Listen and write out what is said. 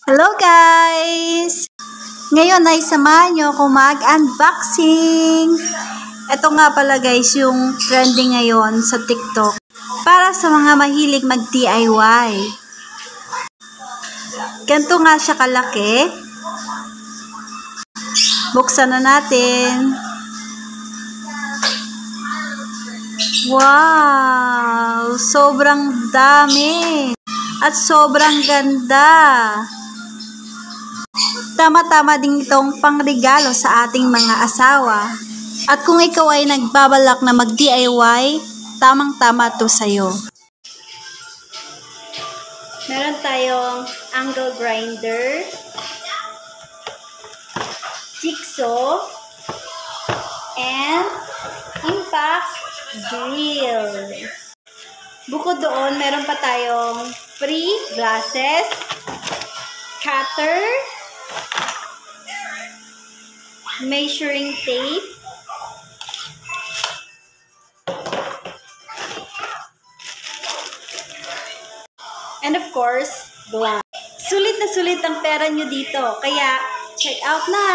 Hello guys! Ngayon ay samahan nyo ako mag-unboxing. Ito nga pala guys yung trending ngayon sa TikTok para sa mga mahilig mag-DIY. Ganito nga siya kalaki. Buksan na natin. Wow! Sobrang dami! At sobrang ganda! Tama-tama din itong pangregalo sa ating mga asawa. At kung ikaw ay nagbabalak na mag-DIY, tamang-tama to sa'yo. Meron tayong angle grinder, jigsaw, and impact drill. Bukod doon, meron pa tayong free glasses, cutter, measuring tape, and of course, glue. Sulit na sulit ang pera nyo dito, kaya check out na!